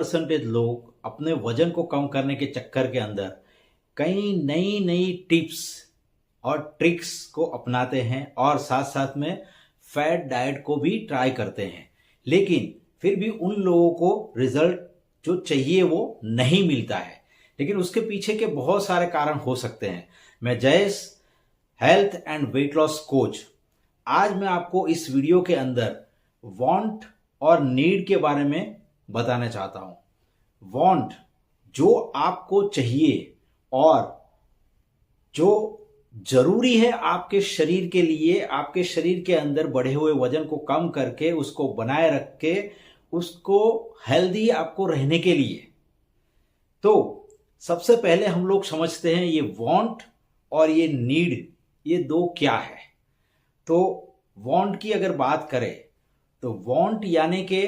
Percentage लोग अपने वजन को कम करने के चक्कर के अंदर कई नई नई टिप्स और ट्रिक्स को अपनाते हैं और साथ साथ में फैट डाइट को भी ट्राई करते हैं, लेकिन फिर भी उन लोगों को रिजल्ट जो चाहिए वो नहीं मिलता है। लेकिन उसके पीछे के बहुत सारे कारण हो सकते हैं। मैं Jayesh, health and weight loss coach, आज मैं आपको इस वीडियो के अंदर वांट और नीड के बारे में बताना चाहता हूं। वांट, जो आपको चाहिए और जो जरूरी है आपके शरीर के लिए, आपके शरीर के अंदर बढ़े हुए वजन को कम करके उसको बनाए रख के उसको हेल्दी आपको रहने के लिए। तो सबसे पहले हम लोग समझते हैं ये वांट और ये नीड, ये दो क्या है। तो वांट की अगर बात करें तो वांट यानी कि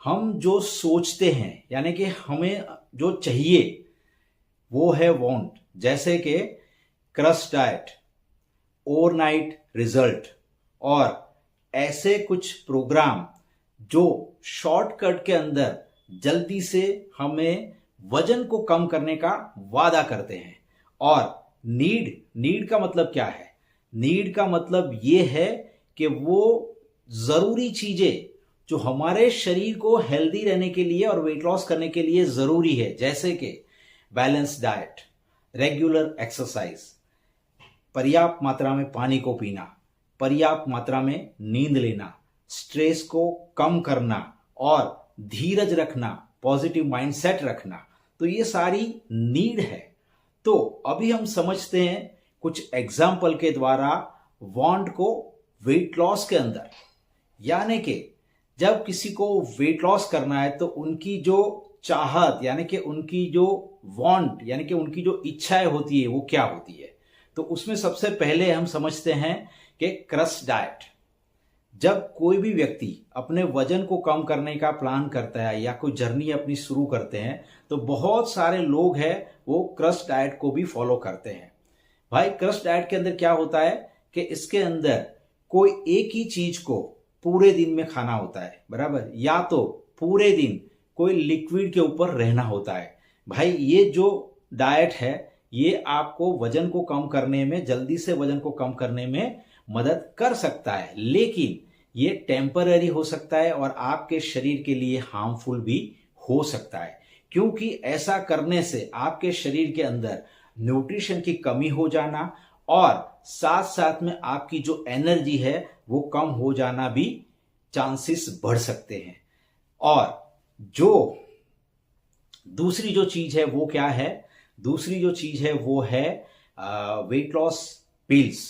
हम जो सोचते हैं, यानी कि हमें जो चाहिए वो है वांट। जैसे कि क्रश डाइट, ओवरनाइट रिजल्ट और ऐसे कुछ प्रोग्राम जो शॉर्टकट के अंदर जल्दी से हमें वजन को कम करने का वादा करते हैं। और नीड का मतलब क्या है? नीड का मतलब ये है कि वो जरूरी चीजें जो हमारे शरीर को हेल्दी रहने के लिए और वेट लॉस करने के लिए जरूरी है, जैसे कि बैलेंस डाइट, रेगुलर एक्सरसाइज, पर्याप्त मात्रा में पानी को पीना, पर्याप्त मात्रा में नींद लेना, स्ट्रेस को कम करना और धीरज रखना, पॉजिटिव माइंडसेट रखना। तो ये सारी नीड है। तो अभी हम समझते हैं कुछ एग्जाम्पल के द्वारा वांट को वेट लॉस के अंदर। यानी कि जब किसी को वेट लॉस करना है तो उनकी जो चाहत, यानी कि उनकी जो वांट, यानी कि उनकी जो इच्छाएं होती है वो क्या होती है। तो उसमें सबसे पहले हम समझते हैं कि क्रश डाइट। जब कोई भी व्यक्ति अपने वजन को कम करने का प्लान करता है या कोई जर्नी अपनी शुरू करते हैं तो बहुत सारे लोग हैं वो क्रश डाइट को भी फॉलो करते हैं। भाई, क्रश डाइट के अंदर क्या होता है कि इसके अंदर कोई एक ही चीज को पूरे दिन में खाना होता है, बराबर, या तो पूरे दिन कोई लिक्विड के ऊपर रहना होता है। भाई, ये जो डाइट है ये आपको वजन को कम करने में, जल्दी से वजन को कम करने में मदद कर सकता है, लेकिन ये टेम्पररी हो सकता है और आपके शरीर के लिए हार्मफुल भी हो सकता है। क्योंकि ऐसा करने से आपके शरीर के अंदर न्यूट्रिशन की कमी हो जाना और साथ साथ में आपकी जो एनर्जी है वो कम हो जाना भी चांसेस बढ़ सकते हैं। और जो दूसरी जो चीज है वो क्या है? दूसरी जो चीज है वो है वेट लॉस पिल्स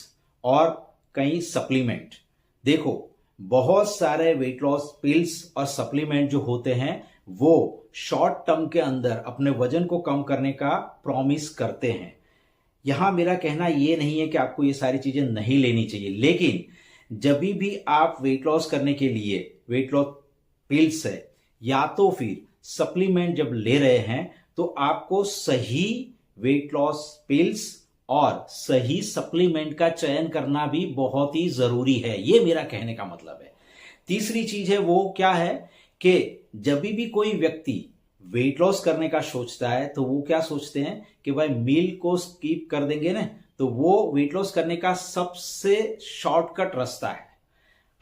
और कई सप्लीमेंट। देखो, बहुत सारे वेट लॉस पिल्स और सप्लीमेंट जो होते हैं वो शॉर्ट टर्म के अंदर अपने वजन को कम करने का प्रॉमिस करते हैं। यहां मेरा कहना ये नहीं है कि आपको ये सारी चीजें नहीं लेनी चाहिए, लेकिन जब भी आप वेट लॉस करने के लिए वेट लॉस पिल्स है या तो फिर सप्लीमेंट जब ले रहे हैं तो आपको सही वेट लॉस पिल्स और सही सप्लीमेंट का चयन करना भी बहुत ही जरूरी है। ये मेरा कहने का मतलब है। तीसरी चीज है वो क्या है कि जब भी कोई व्यक्ति वेट लॉस करने का सोचता है तो वो क्या सोचते हैं कि भाई मील को स्किप कर देंगे ना तो वो वेट लॉस करने का सबसे शॉर्टकट रास्ता है।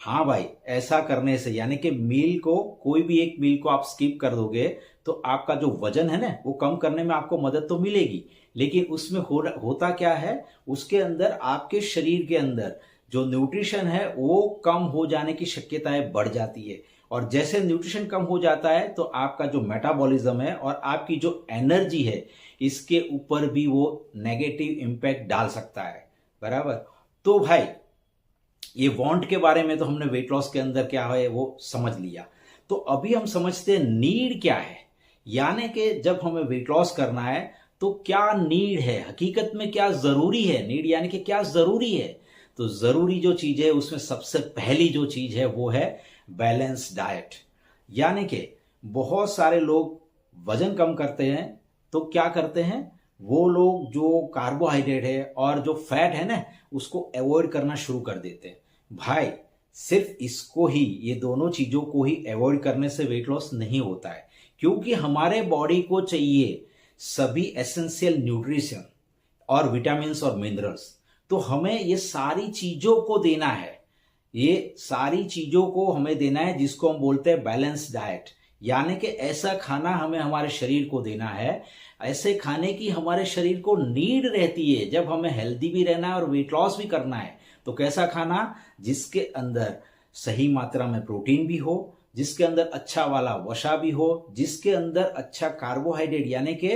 हाँ भाई, ऐसा करने से, यानी कि मील को, कोई भी एक मील को आप स्किप कर दोगे तो आपका जो वजन है ना वो कम करने में आपको मदद तो मिलेगी, लेकिन उसमें होता क्या है, उसके अंदर आपके शरीर के अंदर जो न्यूट्रिशन है वो कम हो जाने की शक्यताएं बढ़ जाती है। और जैसे न्यूट्रिशन कम हो जाता है तो आपका जो मेटाबॉलिज्म है और आपकी जो एनर्जी है इसके ऊपर भी वो नेगेटिव इंपैक्ट डाल सकता है, बराबर। तो भाई, ये वांट के बारे में तो हमने वेट लॉस के अंदर क्या है वो समझ लिया। तो अभी हम समझते हैं नीड क्या है। यानी कि जब हमें वेट लॉस करना है तो क्या नीड है, हकीकत में क्या जरूरी है। नीड यानी कि क्या जरूरी है। तो जरूरी जो चीज है उसमें सबसे पहली जो चीज है वो है बैलेंस डाइट। यानी कि बहुत सारे लोग वजन कम करते हैं तो क्या करते हैं, वो लोग जो कार्बोहाइड्रेट है और जो फैट है ना उसको अवॉइड करना शुरू कर देते हैं। भाई, सिर्फ इसको ही, ये दोनों चीजों को ही अवॉइड करने से वेट लॉस नहीं होता है, क्योंकि हमारे बॉडी को चाहिए सभी एसेंशियल न्यूट्रिशन और विटामिन्स और मिनरल्स। तो हमें ये सारी चीजों को देना है, ये सारी चीजों को हमें देना है, जिसको हम बोलते हैं बैलेंस डाइट। यानी कि ऐसा खाना हमें हमारे शरीर को देना है, ऐसे खाने की हमारे शरीर को नीड रहती है जब हमें हेल्दी भी रहना है और वेट लॉस भी करना है। तो कैसा खाना, जिसके अंदर सही मात्रा में प्रोटीन भी हो, जिसके अंदर अच्छा वाला वसा भी हो, जिसके अंदर अच्छा कार्बोहाइड्रेट यानी कि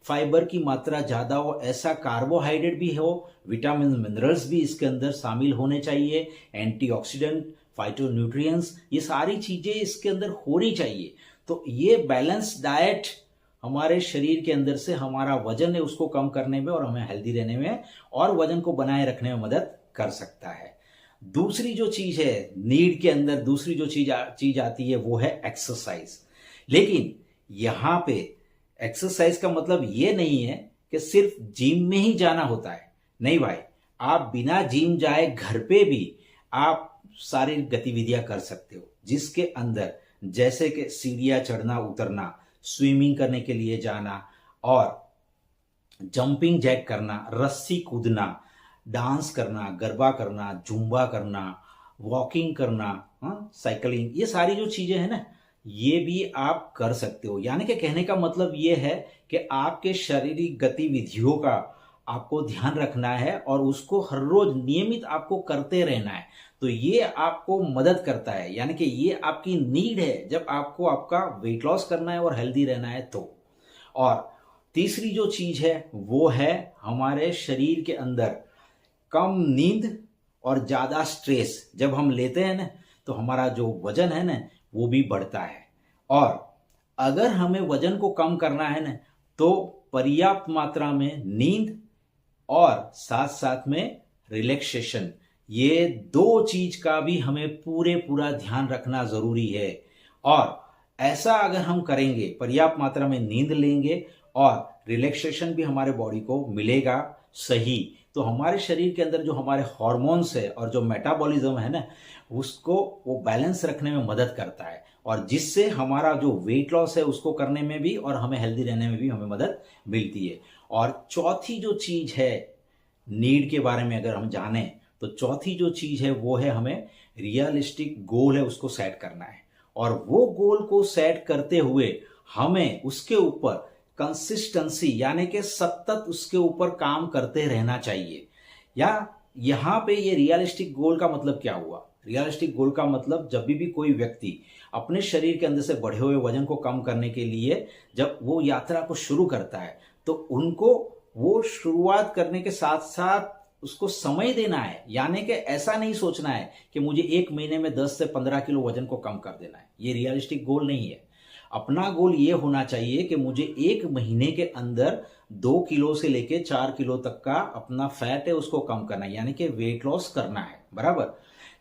फाइबर की मात्रा ज्यादा हो, ऐसा कार्बोहाइड्रेट भी हो, विटामिन मिनरल्स भी इसके अंदर शामिल होने चाहिए, एंटीऑक्सीडेंट, फाइटोन्यूट्रिएंट्स, ये सारी चीजें इसके अंदर होनी चाहिए। तो ये बैलेंस डाइट हमारे शरीर के अंदर से हमारा वजन है उसको कम करने में और हमें हेल्दी रहने में और वजन को बनाए रखने में मदद कर सकता है। दूसरी जो चीज है नीड के अंदर, दूसरी जो चीज आती है वो है एक्सरसाइज। लेकिन यहां पे एक्सरसाइज का मतलब ये नहीं है कि सिर्फ जिम में ही जाना होता है। नहीं भाई, आप बिना जिम जाए घर पे भी आप शारीरिक गतिविधियां कर सकते हो, जिसके अंदर जैसे कि सीढ़ियां चढ़ना उतरना, स्विमिंग करने के लिए जाना और जंपिंग जैक करना, रस्सी कूदना, डांस करना, गरबा करना, जुम्बा करना, वॉकिंग करना, साइकिलिंग, ये सारी जो चीजें हैं ना, ये भी आप कर सकते हो। यानी कि कहने का मतलब ये है कि आपके शारीरिक गतिविधियों का आपको ध्यान रखना है और उसको हर रोज नियमित आपको करते रहना है। तो ये आपको मदद करता है, यानी कि ये आपकी नीड है जब आपको आपका वेट लॉस करना है और हेल्दी रहना है तो। और तीसरी जो चीज है वो है हमारे शरीर के अंदर कम नींद और ज्यादा स्ट्रेस जब हम लेते हैं ना, तो हमारा जो वजन है ना वो भी बढ़ता है। और अगर हमें वजन को कम करना है ना, तो पर्याप्त मात्रा में नींद और साथ साथ में रिलैक्सेशन, ये दो चीज का भी हमें पूरा ध्यान रखना जरूरी है। और ऐसा अगर हम करेंगे, पर्याप्त मात्रा में नींद लेंगे और रिलैक्सेशन भी हमारे बॉडी को मिलेगा सही, तो हमारे शरीर के अंदर जो हमारे हार्मोन्स है और जो मेटाबॉलिज्म है ना, उसको वो बैलेंस रखने में मदद करता है, और जिससे हमारा जो वेट लॉस है उसको करने में भी और हमें हेल्दी रहने में भी हमें मदद मिलती है। और चौथी जो चीज है नीड के बारे में अगर हम जाने, तो चौथी जो चीज है वो है हमें रियलिस्टिक गोल है उसको सेट करना है। और वो गोल को सेट करते हुए हमें उसके ऊपर कंसिस्टेंसी यानी कि सतत उसके ऊपर काम करते रहना चाहिए। या यहां पे ये रियलिस्टिक गोल का मतलब क्या हुआ? रियलिस्टिक गोल का मतलब जब भी कोई व्यक्ति अपने शरीर के अंदर से बढ़े हुए वजन को कम करने के लिए जब वो यात्रा को शुरू करता है, तो उनको वो शुरुआत करने के साथ साथ उसको समय देना है। यानी कि ऐसा नहीं सोचना है कि मुझे एक महीने में 10 से 15 किलो वजन को कम कर देना है, ये रियलिस्टिक गोल नहीं है। अपना गोल ये होना चाहिए कि मुझे एक महीने के अंदर 2 किलो से लेके 4 किलो तक का अपना फैट है उसको कम करना है, यानी कि वेट लॉस करना है, बराबर।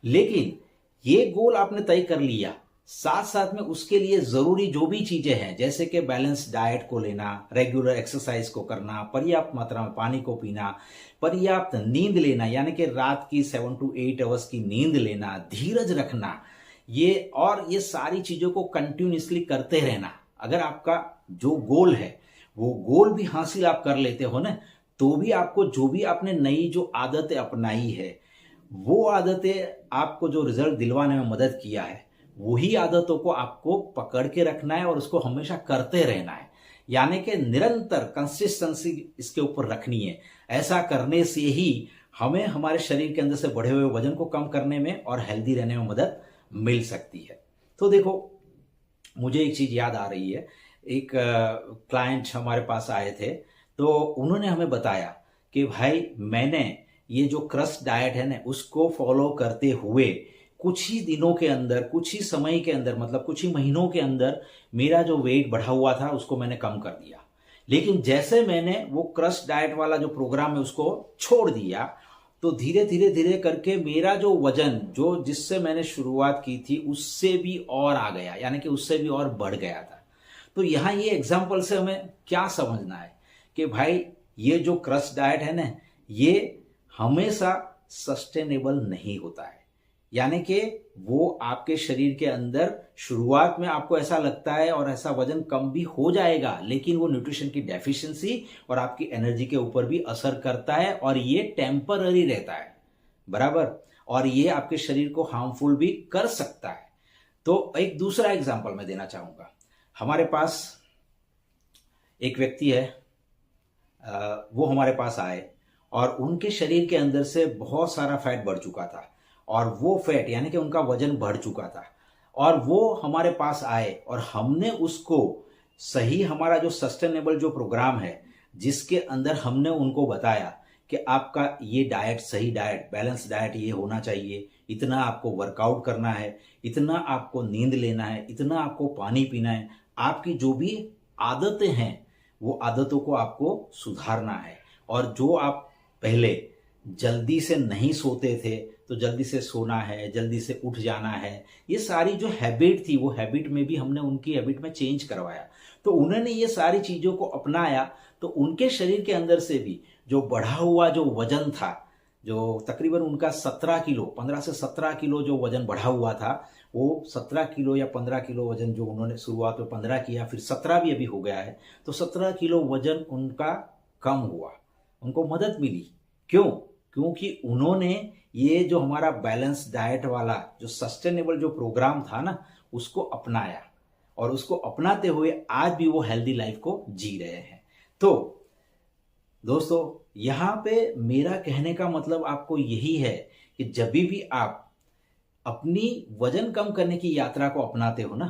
लेकिन ये गोल आपने तय कर लिया, साथ साथ में उसके लिए जरूरी जो भी चीजें हैं, जैसे कि बैलेंस डाइट को लेना, रेगुलर एक्सरसाइज को करना, पर्याप्त मात्रा में पानी को पीना, पर्याप्त नींद लेना, यानी कि रात की 7 to 8 आवर्स की नींद लेना, धीरज रखना, ये सारी चीजों को कंटिन्यूसली करते रहना। अगर आपका जो गोल है वो गोल भी हासिल आप कर लेते हो ना, तो भी आपको जो भी आपने नई जो आदतें अपनाई है, वो आदतें आपको जो रिजल्ट दिलवाने में मदद किया है, वही आदतों को आपको पकड़ के रखना है और उसको हमेशा करते रहना है। यानी कि निरंतर कंसिस्टेंसी इसके ऊपर रखनी है। ऐसा करने से ही हमें हमारे शरीर के अंदर से बढ़े हुए वजन को कम करने में और हेल्दी रहने में मदद मिल सकती है। तो देखो, मुझे एक चीज याद आ रही है, एक क्लाइंट हमारे पास आए थे, तो उन्होंने हमें बताया कि भाई मैंने ये जो क्रस्ट डाइट है ना उसको फॉलो करते हुए कुछ ही दिनों के अंदर, कुछ ही समय के अंदर, मतलब कुछ ही महीनों के अंदर मेरा जो वेट बढ़ा हुआ था उसको मैंने कम कर दिया। लेकिन जैसे मैंने वो क्रस्ट डाइट वाला जो प्रोग्राम है उसको छोड़ दिया, तो धीरे धीरे धीरे करके मेरा जो वजन जो जिससे मैंने शुरुआत की थी उससे भी और आ गया, यानी कि उससे भी और बढ़ गया था। तो यहाँ ये एग्जाम्पल से हमें क्या समझना है कि भाई ये जो क्रस्ट डाइट है ना, ये हमेशा सस्टेनेबल नहीं होता है। यानी कि वो आपके शरीर के अंदर शुरुआत में आपको ऐसा लगता है और ऐसा वजन कम भी हो जाएगा, लेकिन वो न्यूट्रिशन की डेफिशिएंसी और आपकी एनर्जी के ऊपर भी असर करता है और ये टेम्पररी रहता है, बराबर। और ये आपके शरीर को हार्मफुल भी कर सकता है। तो एक दूसरा एग्जांपल मैं देना चाहूंगा। हमारे पास एक व्यक्ति है, वो हमारे पास आए और उनके शरीर के अंदर से बहुत सारा फैट बढ़ चुका था और वो फैट यानी कि उनका वजन बढ़ चुका था और वो हमारे पास आए और हमने उसको सही, हमारा जो सस्टेनेबल जो प्रोग्राम है जिसके अंदर हमने उनको बताया कि आपका ये डाइट, सही डाइट, बैलेंस डाइट ये होना चाहिए, इतना आपको वर्कआउट करना है, इतना आपको नींद लेना है, इतना आपको पानी पीना है, आपकी जो भी आदतें हैं वो आदतों को आपको सुधारना है। और जो आप पहले जल्दी से नहीं सोते थे तो जल्दी से सोना है, जल्दी से उठ जाना है, ये सारी जो हैबिट थी वो हैबिट में भी हमने उनकी हैबिट में चेंज करवाया। तो उन्होंने ये सारी चीज़ों को अपनाया तो उनके शरीर के अंदर से भी जो बढ़ा हुआ जो वजन था, जो तकरीबन उनका 17 किलो, 15 से 17 किलो जो वजन बढ़ा हुआ था, वो 17 किलो या 15 किलो वजन जो उन्होंने शुरुआत में 15 किया, फिर 17 भी अभी हो गया है, तो 17 किलो वजन उनका कम हुआ, उनको मदद मिली। क्यों? क्योंकि उन्होंने ये जो हमारा बैलेंस डाइट वाला जो सस्टेनेबल जो प्रोग्राम था ना, उसको अपनाया और उसको अपनाते हुए आज भी वो हेल्दी लाइफ को जी रहे हैं। तो दोस्तों, यहाँ पे मेरा कहने का मतलब आपको यही है कि जब भी आप अपनी वजन कम करने की यात्रा को अपनाते हो ना,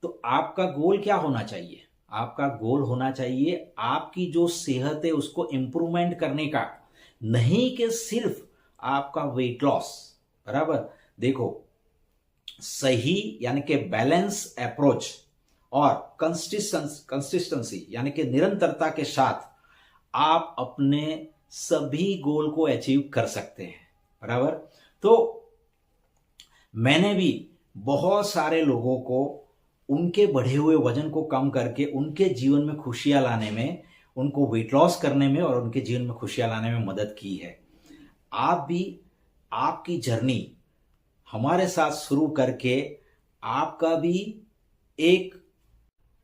तो आपका गोल क्या होना चाहिए? आपका गोल होना चाहिए आपकी जो सेहत है उसको इंप्रूवमेंट करने का, नहीं कि सिर्फ आपका वेट लॉस, बराबर। देखो, सही यानी कि बैलेंस अप्रोच और कंसिस्टेंसी यानी कि निरंतरता के साथ आप अपने सभी गोल को अचीव कर सकते हैं, बराबर। तो मैंने भी बहुत सारे लोगों को उनके बढ़े हुए वजन को कम करके उनके जीवन में खुशियां लाने में, उनको वेट लॉस करने में और उनके जीवन में खुशियां लाने में मदद की है। आप भी आपकी जर्नी हमारे साथ शुरू करके आपका भी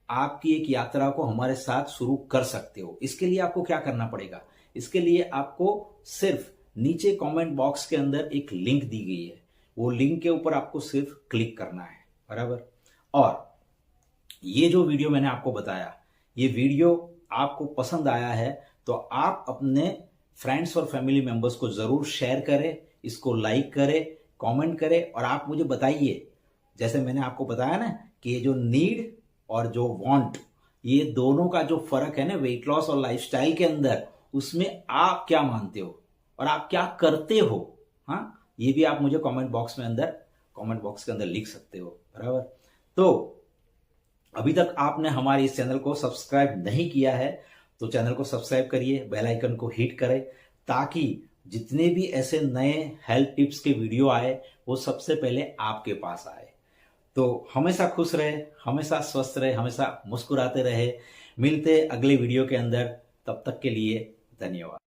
आपकी एक यात्रा को हमारे साथ शुरू कर सकते हो। इसके लिए आपको क्या करना पड़ेगा? इसके लिए आपको सिर्फ नीचे कमेंट बॉक्स के अंदर एक लिंक दी गई है, वो लिंक के ऊपर आपको सिर्फ क्लिक करना है, बराबर। और ये जो वीडियो मैंने आपको बताया, ये वीडियो आपको पसंद आया है तो आप अपने फ्रेंड्स और फैमिली मेंबर्स को जरूर शेयर करें, इसको लाइक करें, कमेंट करें और आप मुझे बताइए, जैसे मैंने आपको बताया ना कि ये जो नीड और जो वांट, ये दोनों का जो फर्क है ना वेट लॉस और लाइफस्टाइल के अंदर, उसमें आप क्या मानते हो और आप क्या करते हो? हाँ, ये भी आप मुझे कमेंट बॉक्स के अंदर लिख सकते हो, बराबर। तो अभी तक आपने हमारे इस चैनल को सब्सक्राइब नहीं किया है तो चैनल को सब्सक्राइब करिए, बेल आइकन को हिट करें, ताकि जितने भी ऐसे नए हेल्थ टिप्स के वीडियो आए वो सबसे पहले आपके पास आए। तो हमेशा खुश रहे, हमेशा स्वस्थ रहे, हमेशा मुस्कुराते रहे। मिलते अगले वीडियो के अंदर, तब तक के लिए धन्यवाद।